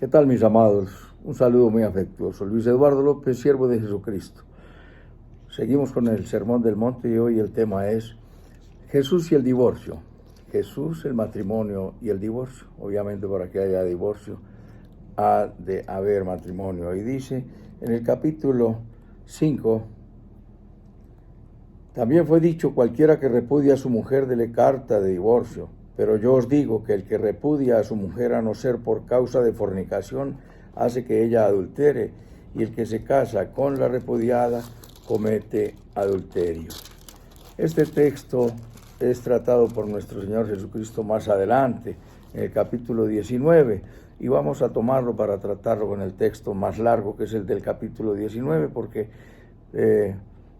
¿Qué tal, mis amados? Un saludo muy afectuoso. Luis Eduardo López, siervo de Jesucristo. Seguimos con el Sermón del Monte y hoy el tema es Jesús y el divorcio. Jesús, el matrimonio y el divorcio. Obviamente, para que haya divorcio ha de haber matrimonio. Y dice en el capítulo 5, también fue dicho: cualquiera que repudia a su mujer, dele carta de divorcio. Pero yo os digo que el que repudia a su mujer, a no ser por causa de fornicación, hace que ella adultere, y el que se casa con la repudiada comete adulterio. Este texto es tratado por nuestro Señor Jesucristo más adelante, en el capítulo 19, y vamos a tomarlo para tratarlo con el texto más largo, que es el del capítulo 19, porque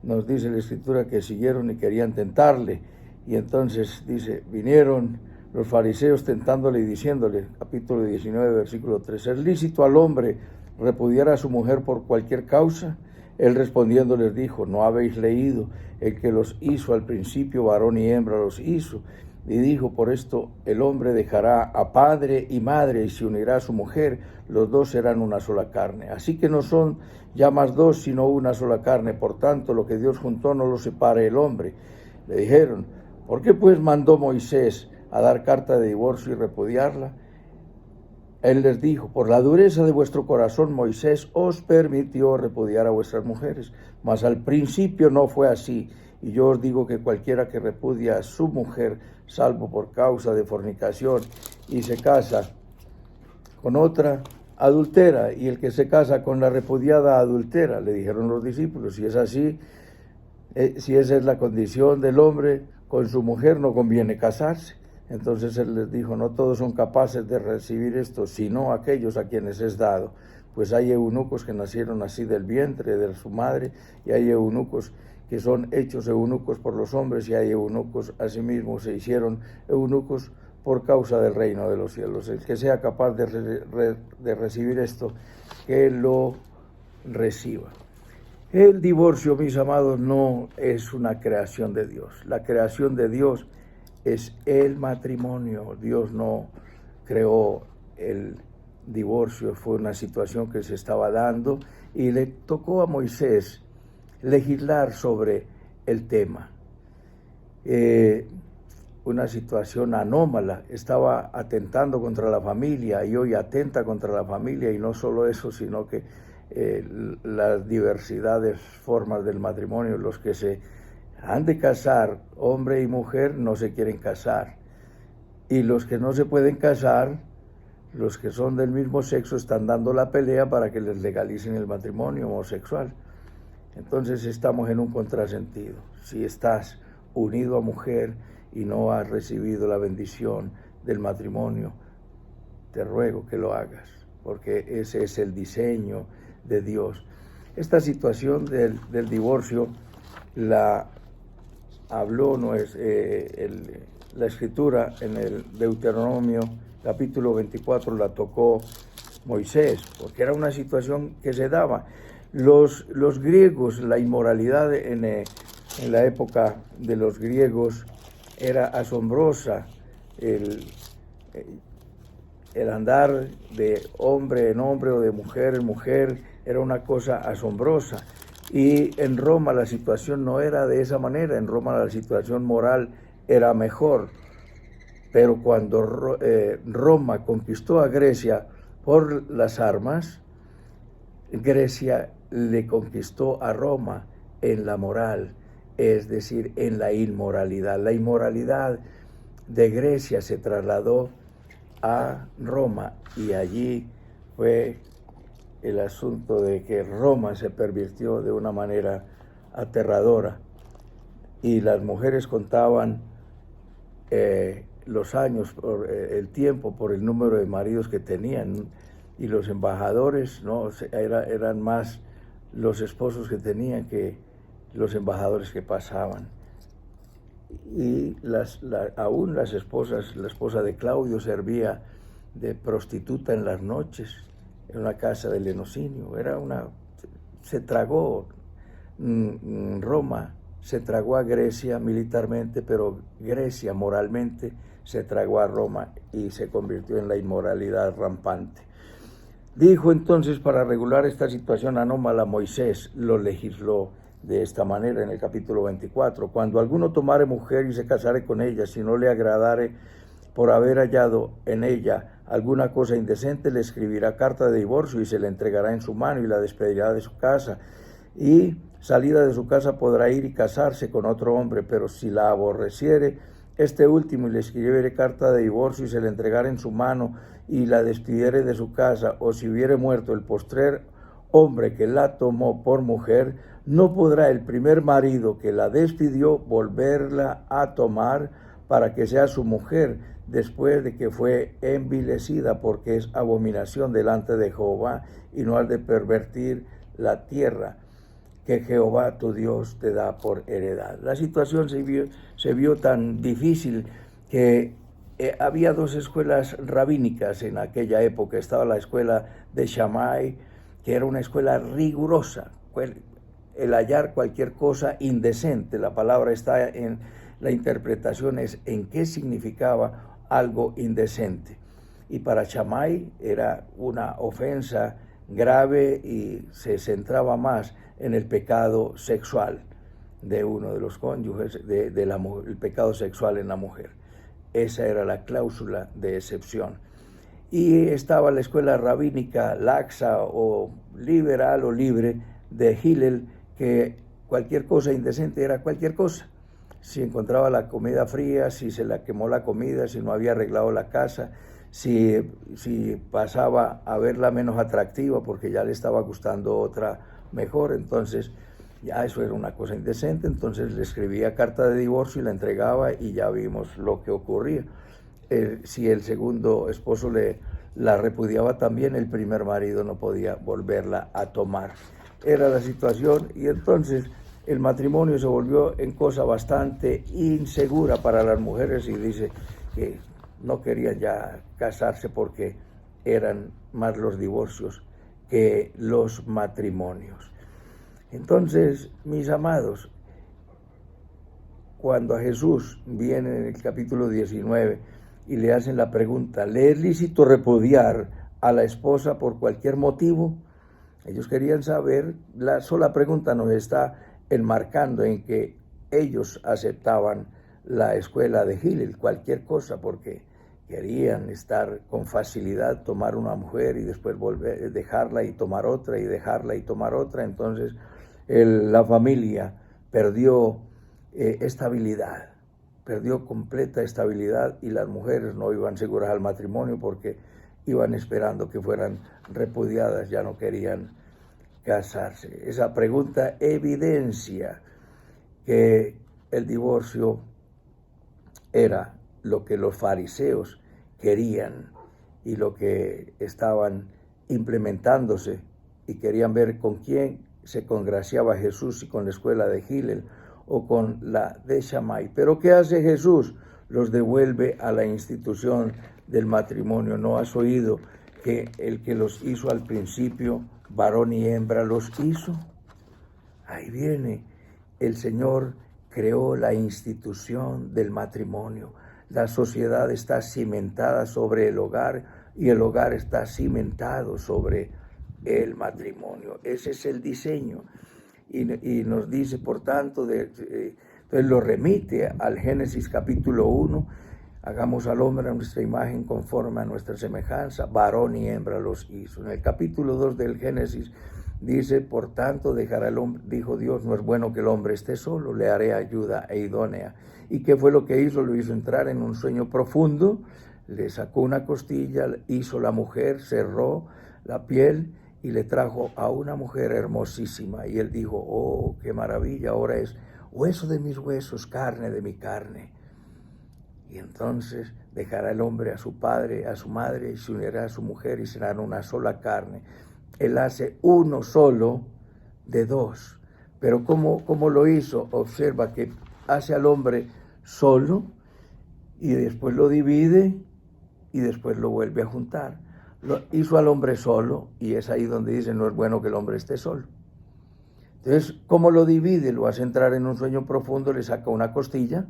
nos dice la Escritura que siguieron y querían tentarle. Y entonces dice: vinieron los fariseos tentándole y diciéndole, capítulo 19, versículo 3, ¿es lícito al hombre repudiar a su mujer por cualquier causa? Él respondiendo les dijo: ¿no habéis leído? El que los hizo al principio, varón y hembra los hizo. Y dijo: por esto el hombre dejará a padre y madre y se unirá a su mujer, los dos serán una sola carne. Así que no son ya más dos, sino una sola carne. Por tanto, lo que Dios juntó no lo separe el hombre. Le dijeron: ¿por qué pues mandó Moisés a dar carta de divorcio y repudiarla? Él les dijo: por la dureza de vuestro corazón Moisés os permitió repudiar a vuestras mujeres, mas al principio no fue así. Y yo os digo que cualquiera que repudia a su mujer, salvo por causa de fornicación, y se casa con otra, adultera, y el que se casa con la repudiada adultera. Le dijeron los discípulos: si es así, si esa es la condición del hombre con su mujer, no conviene casarse. Entonces él les dijo: no todos son capaces de recibir esto, sino aquellos a quienes es dado. Pues hay eunucos que nacieron así del vientre de su madre, y hay eunucos que son hechos eunucos por los hombres, y hay eunucos asimismo se hicieron eunucos por causa del reino de los cielos. El que sea capaz de recibir esto, que lo reciba. El divorcio, mis amados, no es una creación de Dios. La creación de Dios es el matrimonio. Dios no creó el divorcio, fue una situación que se estaba dando y le tocó a Moisés legislar sobre el tema. Una situación anómala, estaba atentando contra la familia y hoy atenta contra la familia, y no solo eso, sino que las diversidades formas del matrimonio, los que se han de casar, hombre y mujer, no se quieren casar, y los que no se pueden casar, los que son del mismo sexo, están dando la pelea para que les legalicen el matrimonio homosexual. Entonces estamos en un contrasentido. Si estás unido a mujer y no has recibido la bendición del matrimonio, te ruego que lo hagas, porque ese es el diseño de Dios. Esta situación del divorcio la habló la Escritura en el Deuteronomio capítulo 24, la tocó Moisés, porque era una situación que se daba. Los griegos, la inmoralidad en la época de los griegos era asombrosa. El andar de hombre en hombre o de mujer en mujer era una cosa asombrosa. Y en Roma la situación no era de esa manera. En Roma la situación moral era mejor. Pero cuando Roma conquistó a Grecia por las armas, Grecia le conquistó a Roma en la moral, es decir, en la inmoralidad. La inmoralidad de Grecia se trasladó a Roma, y allí fue el asunto de que Roma se pervirtió de una manera aterradora, y las mujeres contaban los años, el tiempo, por el número de maridos que tenían, y los embajadores no eran más los esposos que tenían que los embajadores que pasaban. Y aún las esposas, la esposa de Claudio servía de prostituta en las noches en una casa de lenocinio. Se tragó Roma, se tragó a Grecia militarmente, pero Grecia moralmente se tragó a Roma y se convirtió en la inmoralidad rampante. Dijo entonces, para regular esta situación anómala, Moisés lo legisló de esta manera en el capítulo 24. Cuando alguno tomare mujer y se casare con ella, si no le agradare por haber hallado en ella alguna cosa indecente, le escribirá carta de divorcio y se le entregará en su mano y la despedirá de su casa. Y salida de su casa podrá ir y casarse con otro hombre, pero si la aborreciere este último y le escribiere carta de divorcio y se le entregare en su mano y la despidiere de su casa, o si hubiere muerto el postrer hombre que la tomó por mujer, no podrá el primer marido que la despidió volverla a tomar para que sea su mujer después de que fue envilecida, porque es abominación delante de Jehová, y no has de pervertir la tierra que Jehová tu Dios te da por heredad. La situación se vio tan difícil que había dos escuelas rabínicas en aquella época. Estaba la escuela de Shammai, que era una escuela rigurosa, el hallar cualquier cosa indecente. La palabra está en la interpretación, es en qué significaba algo indecente. Y para Shammai era una ofensa grave y se centraba más en el pecado sexual de uno de los cónyuges, el pecado sexual en la mujer. Esa era la cláusula de excepción. Y estaba la escuela rabínica laxa o liberal o libre de Hillel, que cualquier cosa indecente era cualquier cosa. Si encontraba la comida fría, si se la quemó la comida, si no había arreglado la casa, si pasaba a verla menos atractiva porque ya le estaba gustando otra mejor, entonces ya eso era una cosa indecente. Entonces le escribía carta de divorcio y la entregaba, y ya vimos lo que ocurría. Si el segundo esposo la repudiaba también, el primer marido no podía volverla a tomar. Era la situación, y entonces el matrimonio se volvió en cosa bastante insegura para las mujeres, y dice que no querían ya casarse porque eran más los divorcios que los matrimonios. Entonces, mis amados, cuando a Jesús viene en el capítulo 19 y le hacen la pregunta, ¿le es lícito repudiar a la esposa por cualquier motivo? Ellos querían saber, la sola pregunta nos está enmarcando en que ellos aceptaban la escuela de Hillel, cualquier cosa, porque querían estar con facilidad, tomar una mujer y después dejarla y tomar otra, y dejarla y tomar otra. Entonces la familia perdió estabilidad, perdió completa estabilidad, y las mujeres no iban seguras al matrimonio porque iban esperando que fueran repudiadas, ya no querían casarse. Esa pregunta evidencia que el divorcio era lo que los fariseos querían y lo que estaban implementándose, y querían ver con quién se congraciaba Jesús, si con la escuela de Hillel o con la de Shammai. Pero ¿qué hace Jesús? Los devuelve a la institución del matrimonio. ¿No has oído que el que los hizo al principio, varón y hembra los hizo? Ahí viene, el Señor creó la institución del matrimonio. La sociedad está cimentada sobre el hogar, y el hogar está cimentado sobre el matrimonio. Ese es el diseño. Y nos dice, por tanto, entonces lo remite al Génesis capítulo 1, hagamos al hombre a nuestra imagen conforme a nuestra semejanza, varón y hembra los hizo. En el capítulo 2 del Génesis dice, por tanto, dejará el hombre, dijo Dios, no es bueno que el hombre esté solo, le haré ayuda idónea. ¿Y qué fue lo que hizo? Lo hizo entrar en un sueño profundo, le sacó una costilla, hizo la mujer, cerró la piel y le trajo a una mujer hermosísima. Y él dijo, oh, qué maravilla, ahora es hueso de mis huesos, carne de mi carne. Y entonces dejará el hombre a su padre, a su madre, y se unirá a su mujer, y serán una sola carne. Él hace uno solo de dos. Pero ¿cómo lo hizo? Observa que hace al hombre solo, y después lo divide, y después lo vuelve a juntar. Lo hizo al hombre solo, y es ahí donde dice, no es bueno que el hombre esté solo. Entonces, ¿cómo lo divide? Lo hace entrar en un sueño profundo, le saca una costilla,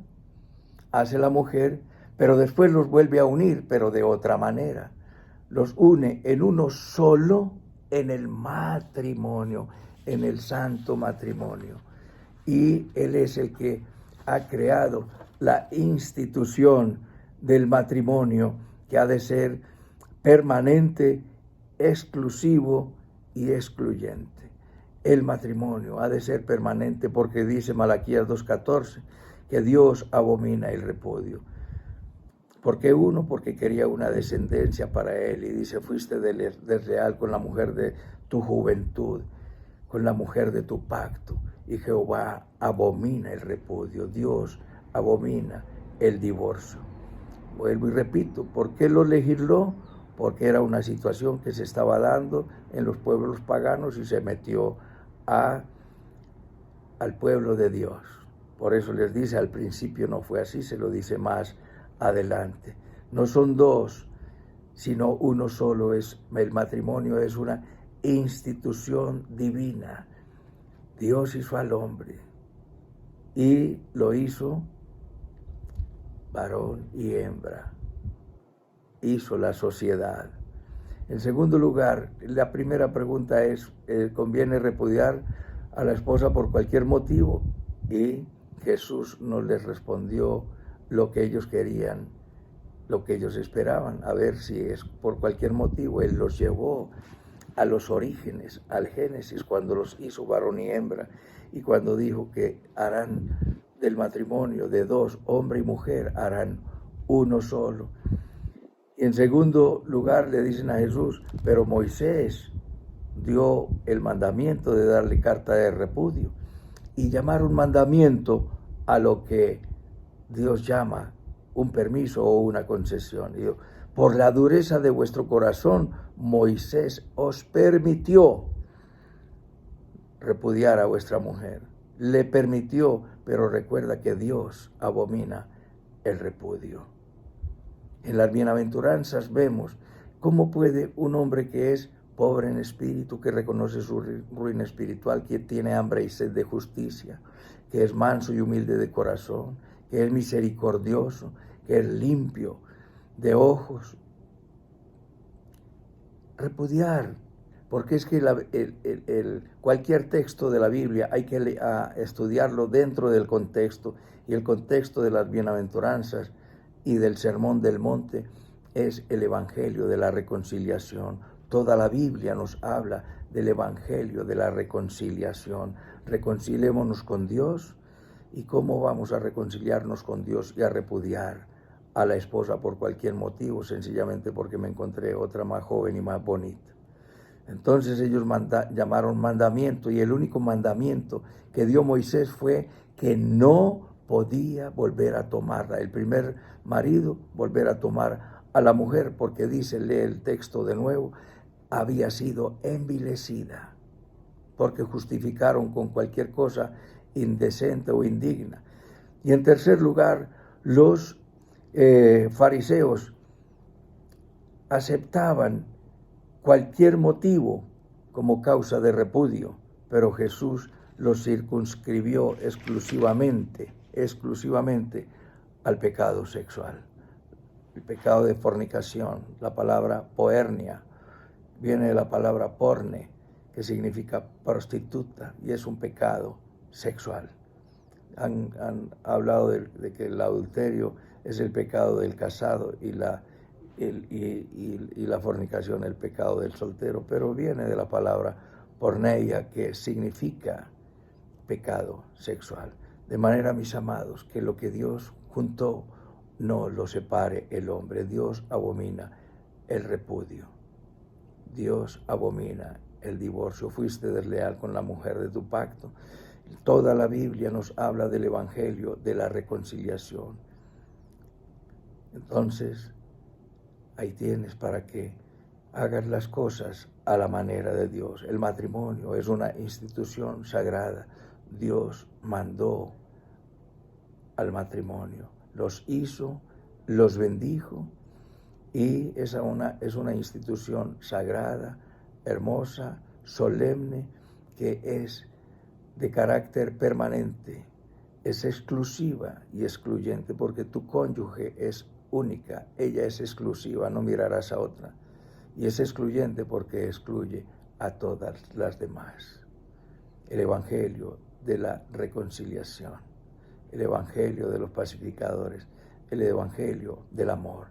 hace la mujer, pero después los vuelve a unir, pero de otra manera. los une en uno solo en el matrimonio, en el santo matrimonio. Y Él es el que ha creado la institución del matrimonio, que ha de ser permanente, exclusivo y excluyente. El matrimonio ha de ser permanente porque dice Malaquías 2:14 que Dios abomina el repudio. ¿Por qué uno? Porque quería una descendencia para él y dice, fuiste desleal con la mujer de tu juventud, con la mujer de tu pacto, y Jehová abomina el repudio. Dios abomina el divorcio. Vuelvo y repito, ¿por qué lo legisló? Porque era una situación que se estaba dando en los pueblos paganos y se metió al pueblo de Dios. Por eso les dice, al principio no fue así, se lo dice más adelante. No son dos, sino uno solo. El matrimonio es una institución divina. Dios hizo al hombre y lo hizo varón y hembra. Hizo la sociedad. En segundo lugar, la primera pregunta es, ¿conviene repudiar a la esposa por cualquier motivo? Y Jesús no les respondió lo que ellos querían, lo que ellos esperaban, a ver si es por cualquier motivo. Él los llevó a los orígenes, al Génesis, cuando los hizo varón y hembra, y cuando dijo que harán del matrimonio de dos, hombre y mujer, harán uno solo. Y en segundo lugar le dicen a Jesús, pero Moisés dio el mandamiento de darle carta de repudio, y llamaron mandamiento a lo que Dios llama un permiso o una concesión. Y digo, por la dureza de vuestro corazón, Moisés os permitió repudiar a vuestra mujer. Le permitió, pero recuerda que Dios abomina el repudio. En las bienaventuranzas vemos cómo puede un hombre que es pobre en espíritu, que reconoce su ruina espiritual, que tiene hambre y sed de justicia, que es manso y humilde de corazón, que es misericordioso, que es limpio de ojos, repudiar, porque es que cualquier texto de la Biblia hay que estudiarlo dentro del contexto, y el contexto de las bienaventuranzas y del Sermón del Monte es el Evangelio de la reconciliación. Toda la Biblia nos habla del Evangelio de la reconciliación. Reconciliémonos con Dios. ¿Y cómo vamos a reconciliarnos con Dios y a repudiar a la esposa por cualquier motivo? Sencillamente porque me encontré otra más joven y más bonita. Entonces ellos llamaron mandamiento, y el único mandamiento que dio Moisés fue que no podía volver a tomarla. El primer marido volver a tomar a la mujer, porque dice, lee el texto de nuevo, había sido envilecida, porque justificaron con cualquier cosa indecente o indigna. Y en tercer lugar, los fariseos aceptaban cualquier motivo como causa de repudio, pero Jesús los circunscribió exclusivamente al pecado sexual, el pecado de fornicación. La palabra poernia viene de la palabra porne, que significa prostituta, y es un pecado sexual. Han hablado de que el adulterio es el pecado del casado y la fornicación el pecado del soltero, pero viene de la palabra porneia, que significa pecado sexual. De manera, mis amados, que lo que Dios juntó no lo separe el hombre. Dios abomina el repudio. Dios abomina el divorcio. Fuiste desleal con la mujer de tu pacto. Toda la Biblia nos habla del Evangelio de la reconciliación. Entonces, ahí tienes para que hagas las cosas a la manera de Dios. El matrimonio es una institución sagrada. Dios mandó al matrimonio, los hizo, los bendijo, y es una institución sagrada, hermosa, solemne, que es de carácter permanente, es exclusiva y excluyente, porque tu cónyuge es única, ella es exclusiva, no mirarás a otra. y es excluyente porque excluye a todas las demás. El evangelio de la reconciliación, el evangelio de los pacificadores, el evangelio del amor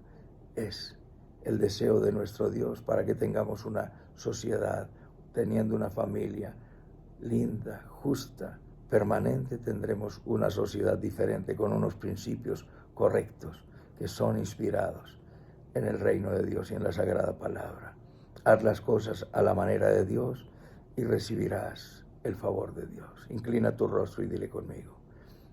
es el deseo de nuestro Dios para que tengamos una sociedad, teniendo una familia linda, justa, permanente, tendremos una sociedad diferente con unos principios correctos que son inspirados en el reino de Dios y en la sagrada palabra. Haz las cosas a la manera de Dios y recibirás el favor de Dios. Inclina tu rostro y dile conmigo: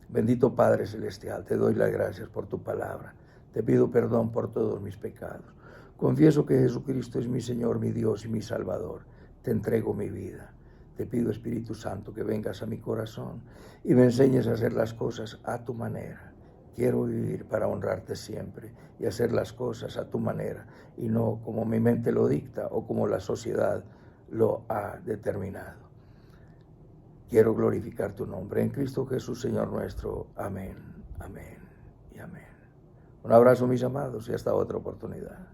bendito Padre Celestial, te doy las gracias por tu palabra. Te pido perdón por todos mis pecados. Confieso que Jesucristo es mi Señor, mi Dios y mi Salvador. Te entrego mi vida. Te pido, Espíritu Santo, que vengas a mi corazón y me enseñes a hacer las cosas a tu manera. Quiero vivir para honrarte siempre y hacer las cosas a tu manera y no como mi mente lo dicta o como la sociedad lo ha determinado. Quiero glorificar tu nombre en Cristo Jesús, Señor nuestro. Amén, amén y amén. Un abrazo, mis amados, y hasta otra oportunidad.